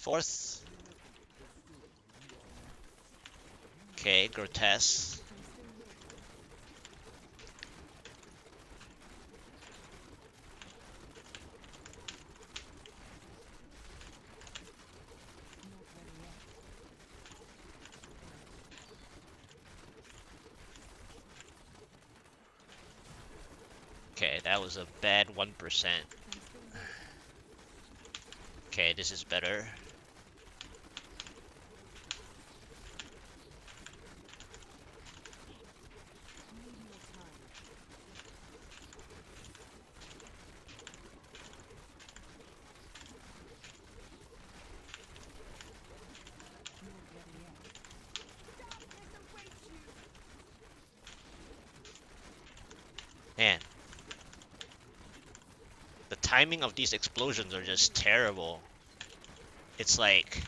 Fourth. Okay, grotesque. Okay, that was a bad 1%. Okay, this is better. Man, the timing of these explosions are just terrible. It's like,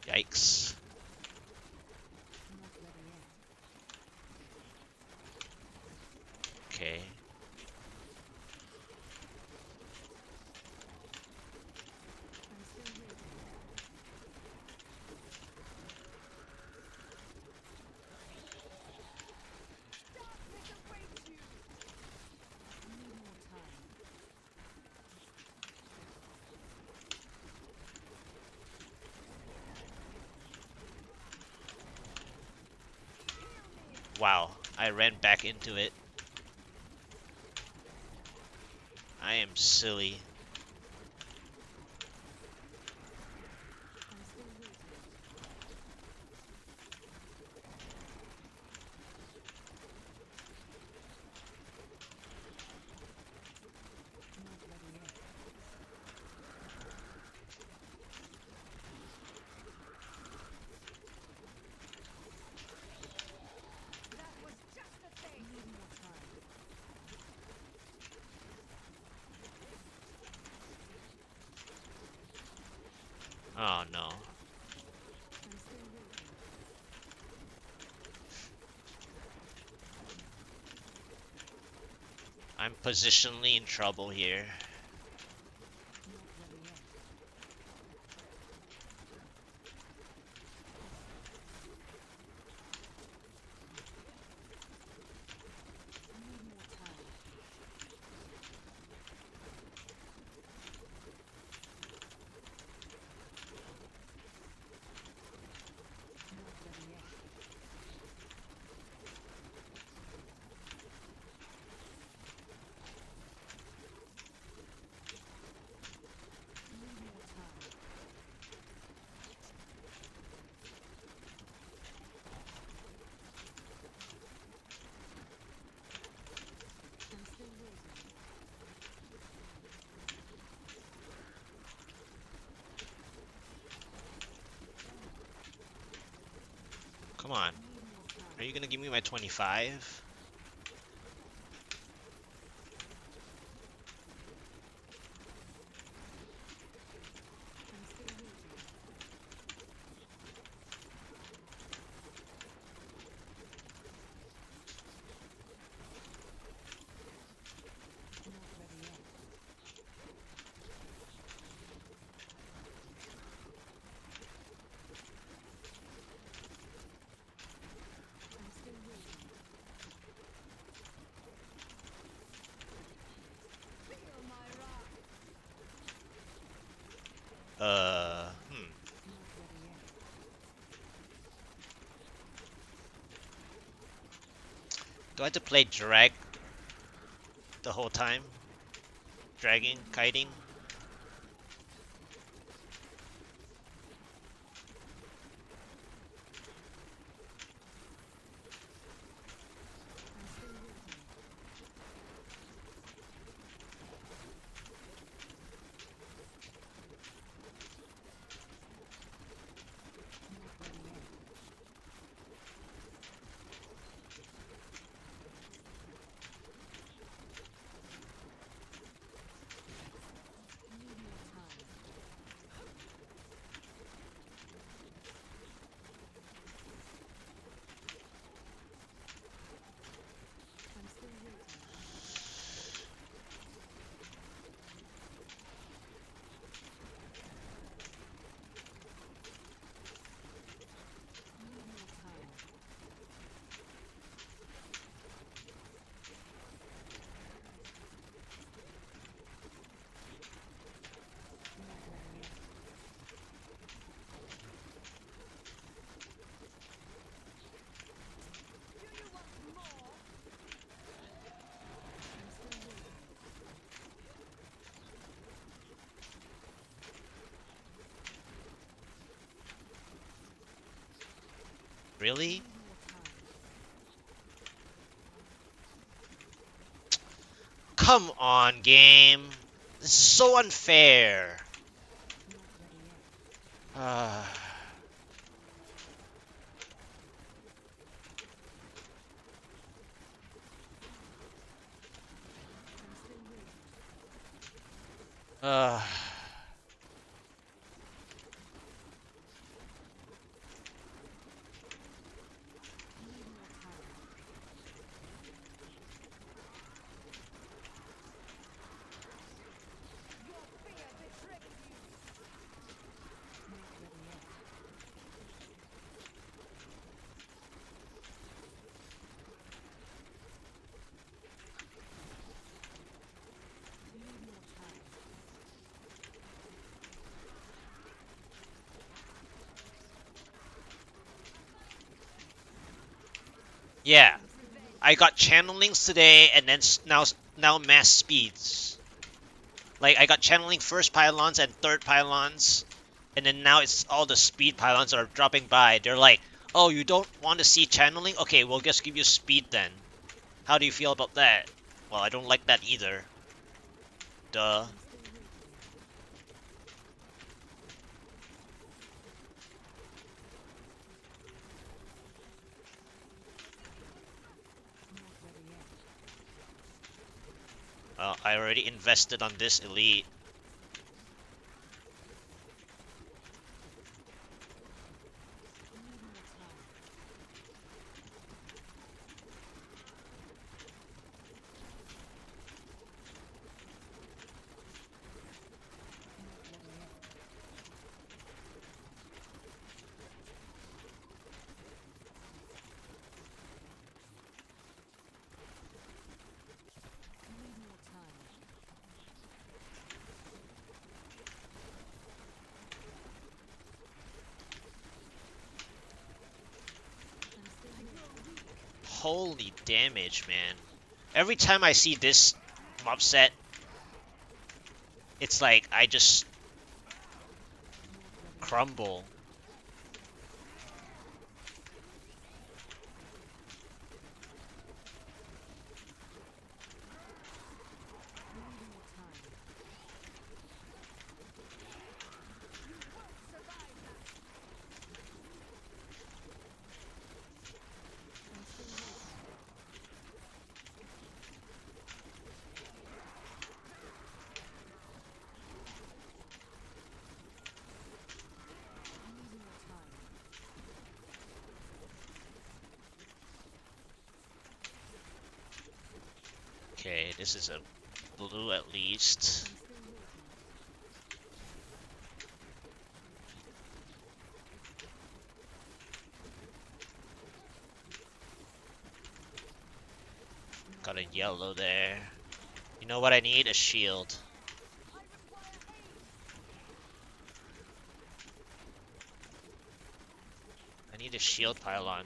yikes. Okay. Wow, I ran back into it. I am silly. Oh no. I'm positionally in trouble here. Come on. Are you gonna give me my 25? Hmm. Do I have to play drag the whole time? Dragging, kiting? Really? Come on, game. This is so unfair. Uh, uh, yeah. I got channelings today, and then now mass speeds. Like I got channeling first pylons and third pylons, and then now it's all the speed pylons that are dropping by. They're like, "Oh, you don't want to see channeling? Okay, we'll just give you speed then." How do you feel about that? Well, I don't like that either. Duh. Well, I already invested on this elite. Holy damage, man. Every time I see this mob set, it's like I just crumble. Okay, this is a blue at least. Got a yellow there. You know what I need? A shield. I need a shield pylon.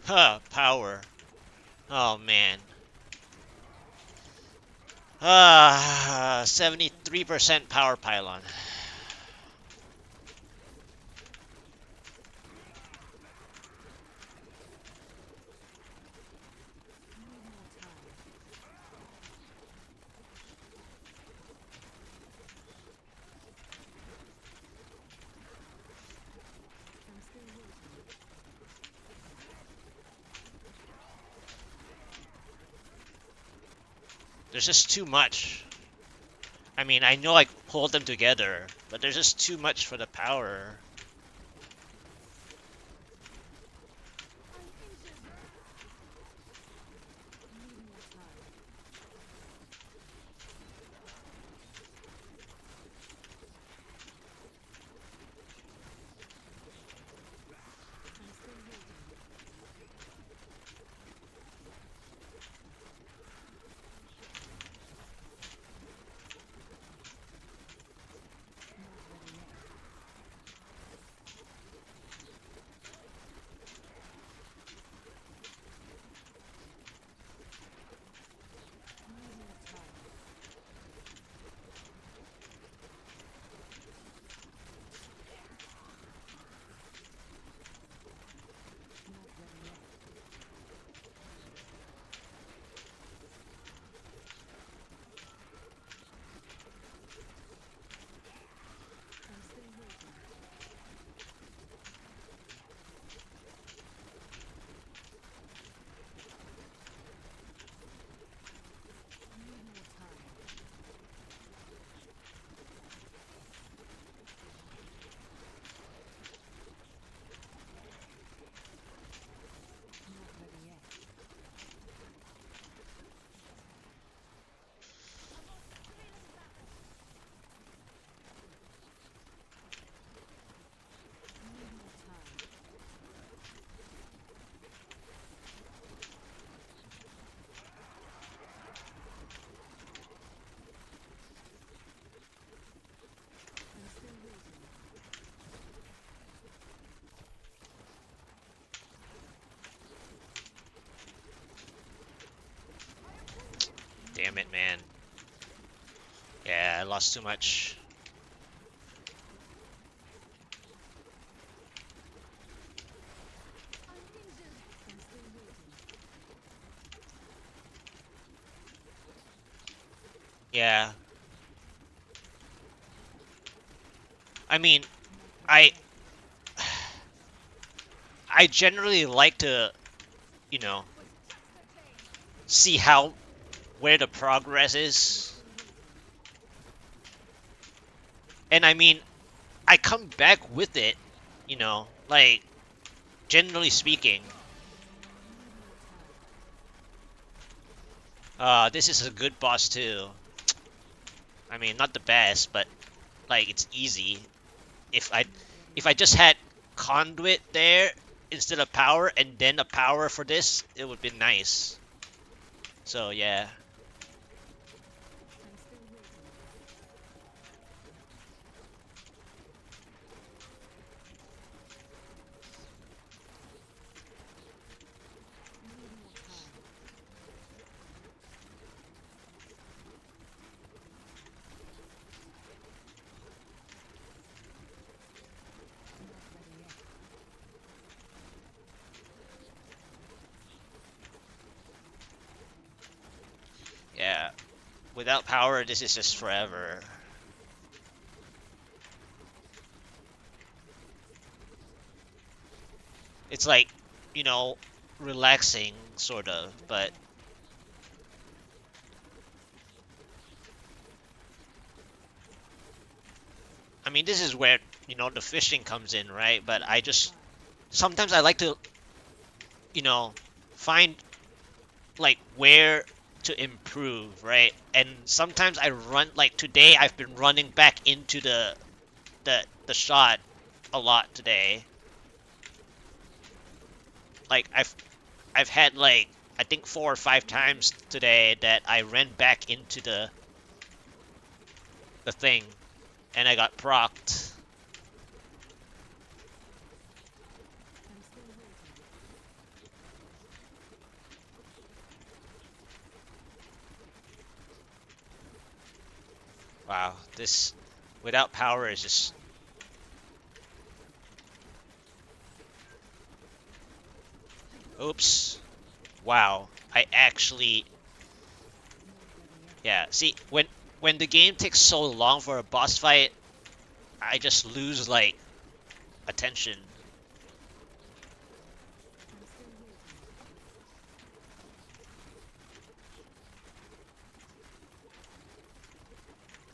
Huh, power. Oh man. 73% power pylon. There's just too much. I mean, I know I hold them together, but there's just too much for the power. Damn it, man. Yeah, I lost too much. Yeah. I mean, I I generally like to, you know, see how where the progress is. And I mean, I come back with it, like generally speaking. This is a good boss too. I mean, not the best, but like it's easy. If I if I just had conduit there instead of power and then a power for this, it would be nice. So yeah. Yeah. Without power, this is just forever. It's like, you know, relaxing sort of, but I mean, this is where, the fishing comes in, right? But I just sometimes I like to, you know, find like where to improve, right? And sometimes I run like today I've been running back into the shot a lot today. Like I've had like I think 4 or 5 times today that I ran back into the thing and I got procced. Wow, this without power is just. Oops. Wow. I actually. Yeah, see, when the game takes so long for a boss fight, I just lose, like, attention.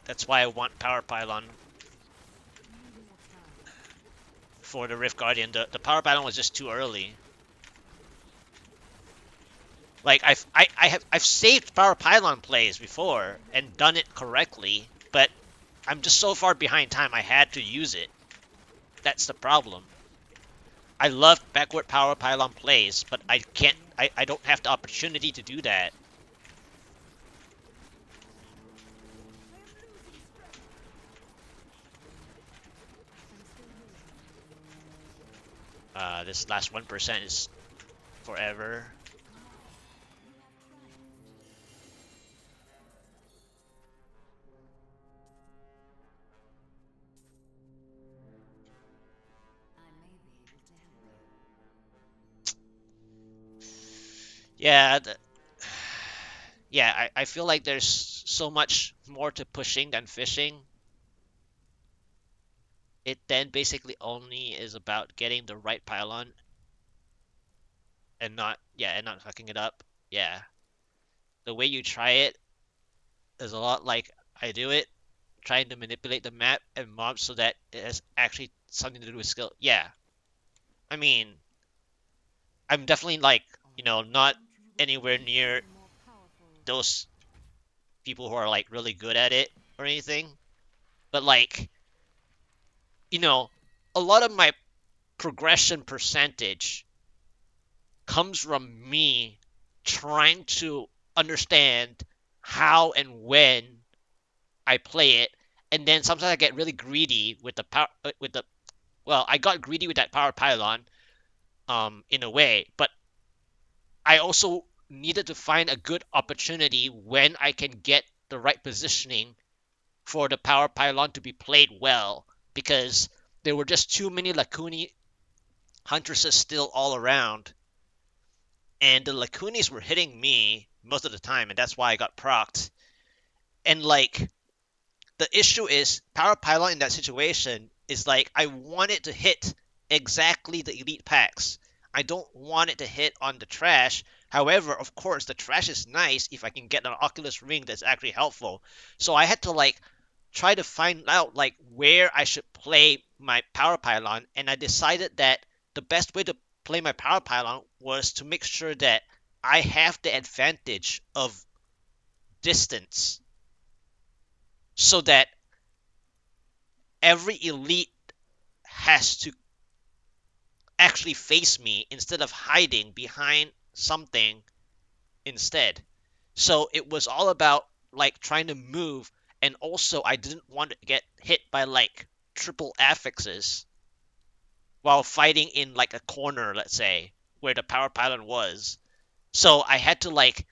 That's why I want Power Pylon for the Rift Guardian. The Power Pylon was just too early. Like I've saved Power Pylon plays before and done it correctly, but I'm just so far behind time. I had to use it. That's the problem. I love backward Power Pylon plays, but I can't. I don't have the opportunity to do that. This last 1% is forever. Yeah, yeah. I feel like there's so much more to pushing than fishing. It then basically only is about getting the right pylon and not fucking it up. Yeah, the way you try it is a lot like I do it, trying to manipulate the map and mobs so that it has actually something to do with skill. Yeah, I mean, I'm definitely like, not anywhere near those people who are like really good at it or anything, but like, you know, a lot of my progression percentage comes from me trying to understand how and when I play it, and then sometimes I get really greedy with the power with the well, I got greedy with that power pylon in a way, but I also needed to find a good opportunity when I can get the right positioning for the power pylon to be played well, because there were just too many Lacuni huntresses still all around, and the Lacunis were hitting me most of the time, and that's why I got procced. And like, the issue is power pylon in that situation is like, I want it to hit exactly the elite packs. I don't want it to hit on the trash. However, of course, the trash is nice if I can get an Oculus Ring that's actually helpful. So I had to like try to find out like where I should play my power pylon, and I decided that the best way to play my power pylon was to make sure that I have the advantage of distance, so that every elite has to actually face me instead of hiding behind something instead. So it was all about like trying to move, and also I didn't want to get hit by like triple affixes while fighting in like a corner, let's say, where the power pylon was. So I had to like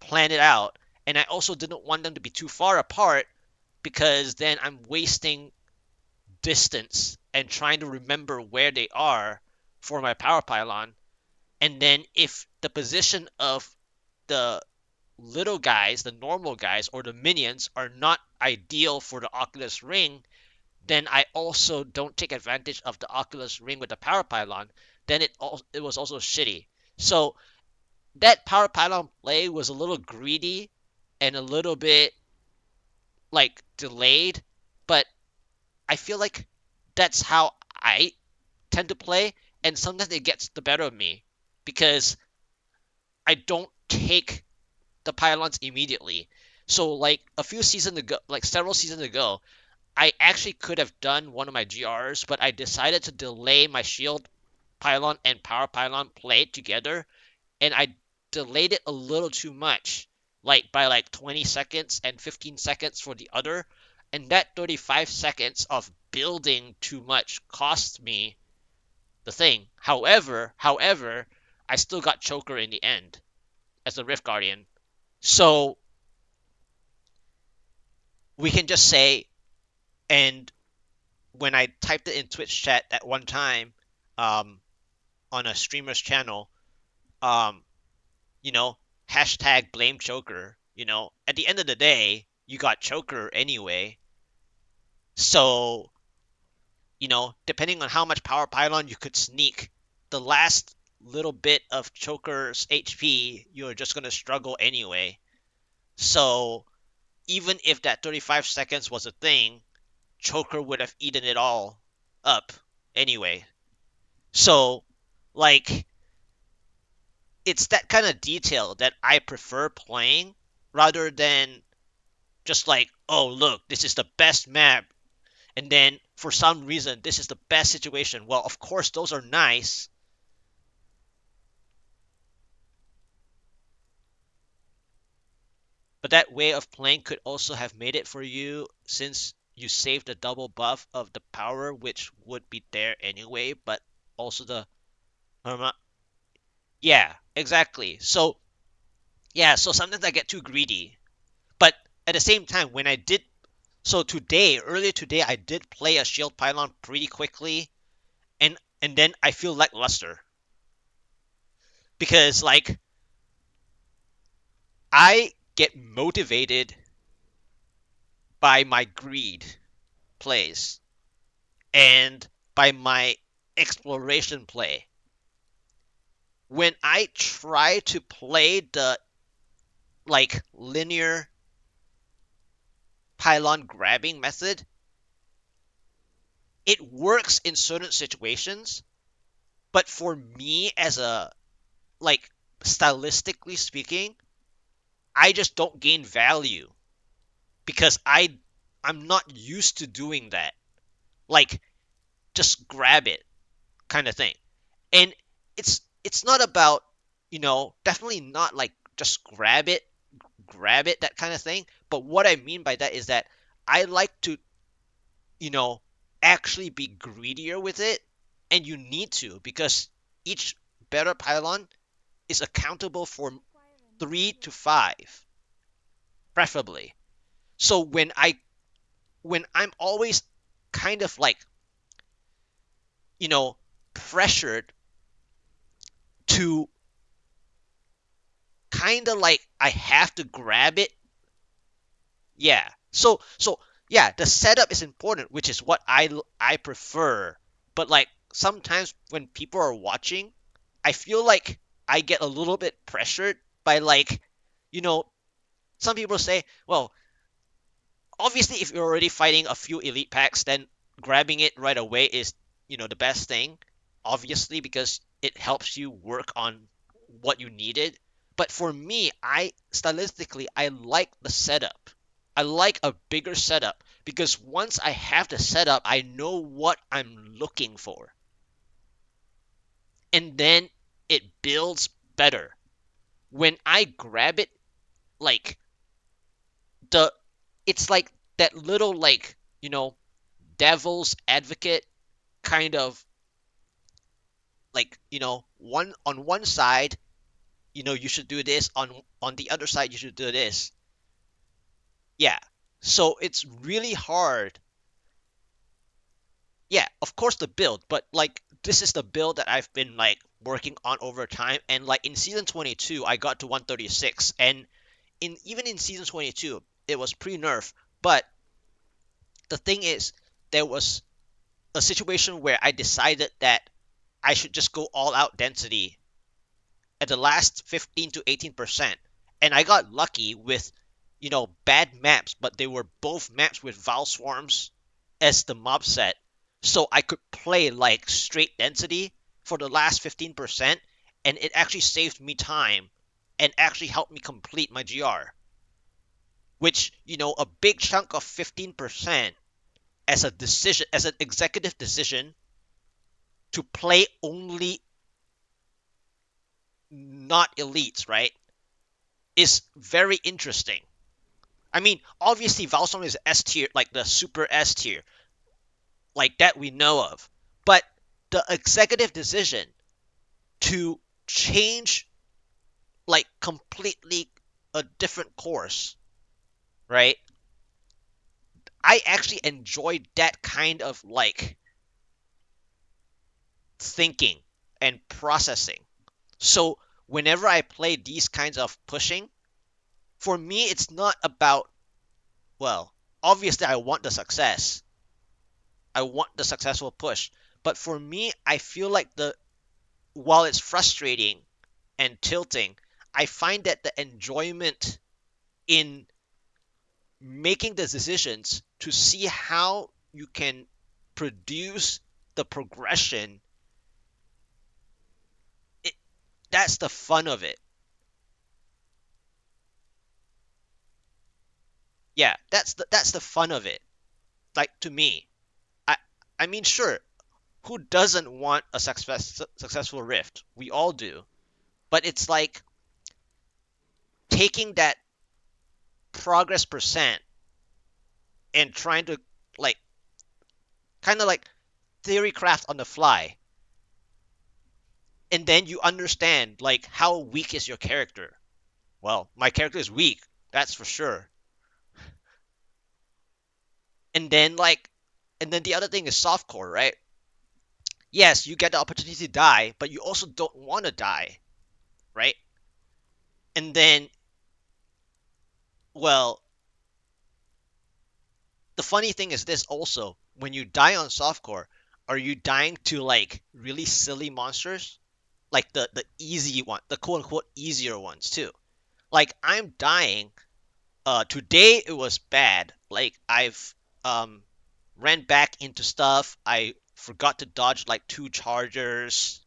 plan it out, and I also didn't want them to be too far apart, because then I'm wasting distance and trying to remember where they are for my power pylon. And then if the position of the little guys, the normal guys, or the minions are not ideal for the Oculus Ring, then I also don't take advantage of the Oculus Ring with the power pylon. Then it was also shitty. So that power pylon play was a little greedy and a little bit like delayed, but I feel like that's how I tend to play, and sometimes it gets the better of me because I don't take the pylons immediately. So like a few seasons ago, like several seasons ago, I actually could have done one of my GRs, but I decided to delay my shield pylon and power pylon play together, and I delayed it a little too much, like by like 20 seconds and 15 seconds for the other, and that 35 seconds of building too much cost me the thing. However, I still got choker in the end as a Rift Guardian. So we can just say, and when I typed it in Twitch chat at one time, um, on a streamer's channel, um, you know, hashtag blame choker. At the end of the day, you got choker anyway. So, depending on how much power pylon you could sneak, the last little bit of choker's HP, you're just gonna struggle anyway. So, even if that 35 seconds was a thing, choker would have eaten it all up anyway. So, like, it's that kind of detail that I prefer playing rather than just like, oh, look, this is the best map. And then for some reason, this is the best situation. Well, of course, those are nice. But that way of playing could also have made it for you since you saved the double buff of the power, which would be there anyway, but also the. Yeah, exactly. So, yeah, so sometimes I get too greedy. But at the same time, when I did. So earlier today, I did play a shield pylon pretty quickly, and then I feel lackluster because like I get motivated by my greed plays and by my exploration play. When I try to play the like linear pylon grabbing method, it works in certain situations, but for me as a like stylistically speaking, I just don't gain value because I'm not used to doing that. Like just grab it kind of thing. And it's not about, definitely not like just grab it that kind of thing. But what I mean by that is that I like to, you know, actually be greedier with it, and you need to because each better pylon is accountable for 3 to 5 preferably. So when I'm always kind of like, you know, pressured to kind of like I have to grab it. Yeah. So yeah, the setup is important, which is what I prefer. But like sometimes when people are watching, I feel like I get a little bit pressured by like, you know, some people say, well, obviously if you're already fighting a few elite packs, then grabbing it right away is, the best thing, obviously because it helps you work on what you needed. But for me, I stylistically I like the setup. I like a bigger setup because once I have the setup, I know what I'm looking for. And then it builds better. When I grab it, like the it's like that little like, devil's advocate kind of like, one on one side, you should do this, on the other side you should do this. Yeah. So it's really hard. Yeah, of course the build, but like this is the build that I've been like working on over time, and like in season 22 I got to 136, and even in season 22 it was pre-nerf, but the thing is there was a situation where I decided that I should just go all out density at the last 15 to 18%. And I got lucky with, bad maps, but they were both maps with Val Swarms as the mob set. So I could play like straight density for the last 15%, and it actually saved me time and actually helped me complete my GR. Which, a big chunk of 15% as a decision, as an executive decision to play only not elites, right? Is very interesting. I mean, obviously Valstorm is S tier, like the super S tier, like that we know of. But the executive decision to change like completely a different course, right? I actually enjoy that kind of like thinking and processing. So whenever I play these kinds of pushing, for me it's not about, well, obviously I want the success. I want the successful push. But for me, I feel like the while it's frustrating and tilting, I find that the enjoyment in making the decisions to see how you can produce the progression, it, that's the fun of it. Yeah, that's the fun of it. Like to me, I I mean, sure, who doesn't want a successful rift? We all do. But it's like taking that progress percent and trying to like kind of like theory craft on the fly, and then you understand like how weak is your character. Well, my character is weak, that's for sure. And then like, and then the other thing is softcore, right? Yes, you get the opportunity to die, but you also don't want to die, right? And then, well, the funny thing is this also, when you die on softcore, are you dying to like really silly monsters? Like the easy one, the quote unquote easier ones too. Like I'm dying. Today it was bad. Like I've um ran back into stuff. I forgot to dodge like two chargers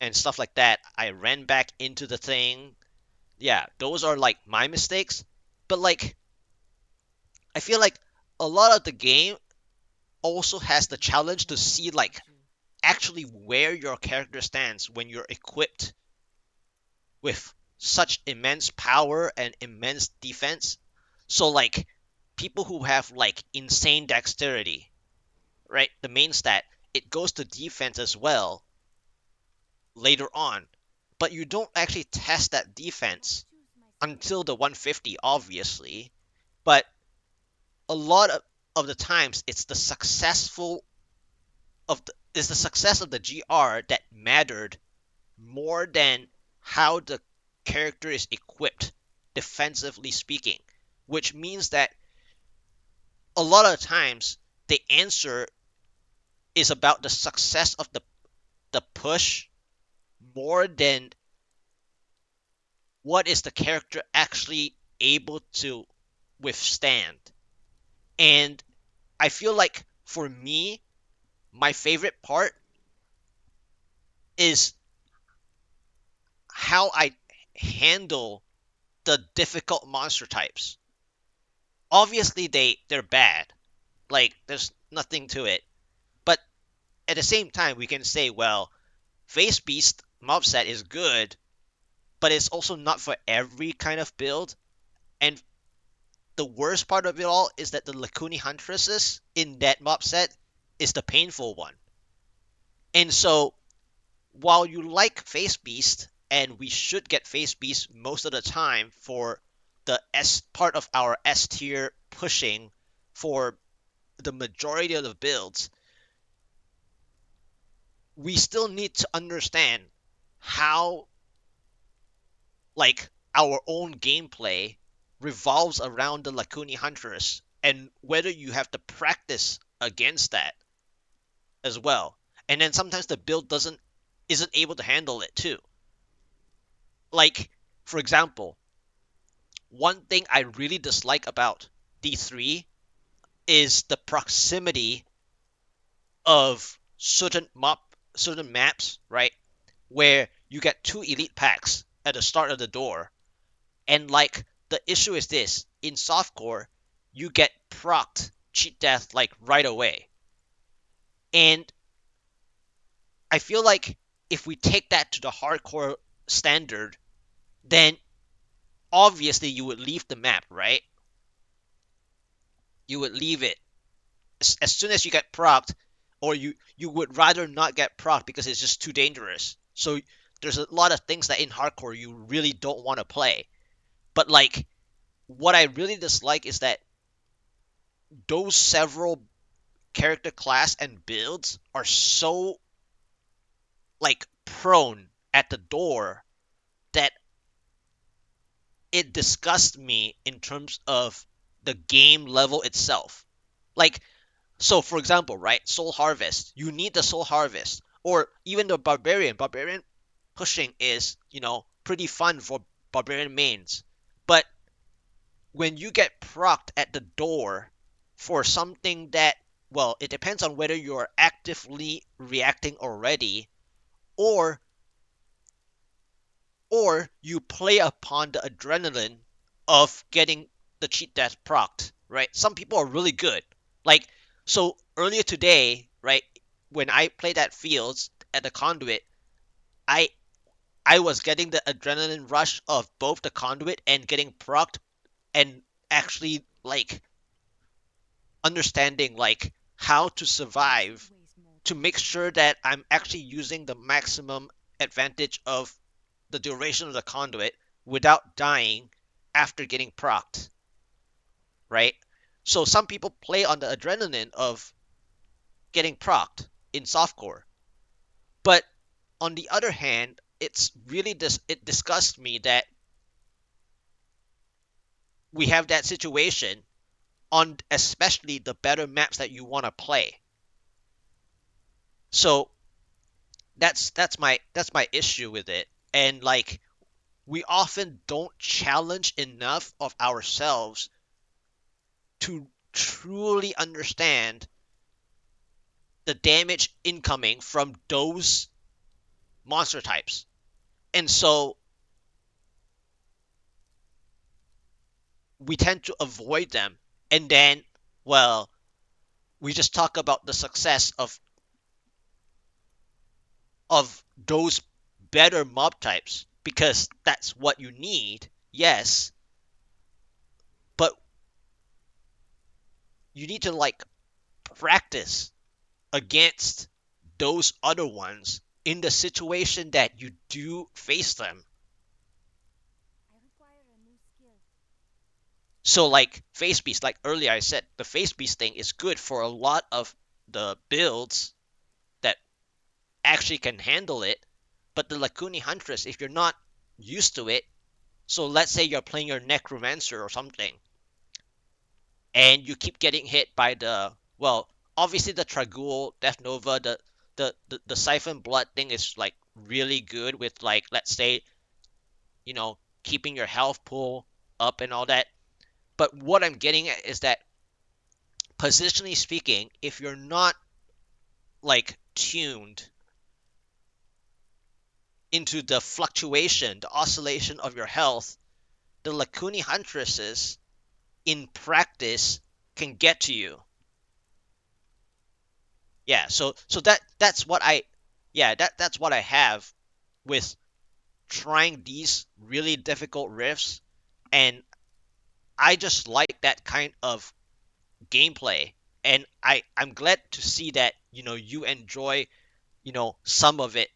and stuff like that. I ran back into the thing. Yeah, those are like my mistakes. But like I feel like a lot of the game also has the challenge to see like actually where your character stands when you're equipped with such immense power and immense defense. So like people who have like insane dexterity, right? The main stat, it goes to defense as well later on. But you don't actually test that defense until the 150, obviously. But a lot of the times it's the success of the GR that mattered more than how the character is equipped, defensively speaking, which means that a lot of times the answer is about the success of the push more than what is the character actually able to withstand. And I feel like for me, my favorite part is how I handle the difficult monster types. Obviously they're bad. Like there's nothing to it. But at the same time we can say, well, Face Beast mob set is good, but it's also not for every kind of build. And the worst part of it all is that the Lacuni Huntresses in that mob set is the painful one. And so while you like Face Beast, and we should get Face Beast most of the time for the S part of our S tier pushing for the majority of the builds, we still need to understand how like our own gameplay revolves around the Lacuni Hunters and whether you have to practice against that as well. And then sometimes the build doesn't isn't able to handle it too. Like, for example, one thing I really dislike about D3 is the proximity of certain maps, right? Where you get two elite packs at the start of the door. And like the issue is this, in softcore, you get procced cheat death like right away. And I feel like if we take that to the hardcore standard, then obviously you would leave the map, right? You would leave it as soon as you get procced, or you would rather not get procced because it's just too dangerous. So there's a lot of things that in hardcore you really don't want to play. But like what I really dislike is that those several character class and builds are so like prone at the door that it disgusts me in terms of the game level itself. Like, so for example, right, Soul Harvest, you need the Soul Harvest, or even the Barbarian. Barbarian pushing is, pretty fun for Barbarian mains. But when you get procced at the door for something that, well, it depends on whether you're actively reacting already, or or you play upon the adrenaline of getting the cheat death procced, right? Some people are really good. Like, so earlier today, right, when I played at Fields at the Conduit, I I was getting the adrenaline rush of both the Conduit and getting procced, and actually like understanding like how to survive to make sure that I'm actually using the maximum advantage of the duration of the conduit without dying after getting procced, right? So some people play on the adrenaline of getting procced in softcore, but on the other hand, it's really it disgusts me that we have that situation on especially the better maps that you want to play. So that's my issue with it, and like we often don't challenge enough of ourselves to truly understand the damage incoming from those monster types. And so we tend to avoid them. And then, well, we just talk about the success of those better mob types because that's what you need. Yes, but you need to like practice against those other ones in the situation that you do face them. So like face beast, like earlier I said, the face beast thing is good for a lot of the builds that actually can handle it. But the Lacuni Huntress, if you're not used to it, so let's say you're playing your Necromancer or something, and you keep getting hit by well, obviously the Tragul, Death Nova, the Siphon Blood thing is like really good with like let's say, keeping your health pool up and all that. But what I'm getting at is that positionally speaking, if you're not like tuned into the fluctuation, the oscillation of your health, the Lacuni Huntresses in practice can get to you. Yeah, so that's what I yeah, that's what I have with trying these really difficult riffs, and I just like that kind of gameplay. And I'm glad to see that, you enjoy, some of it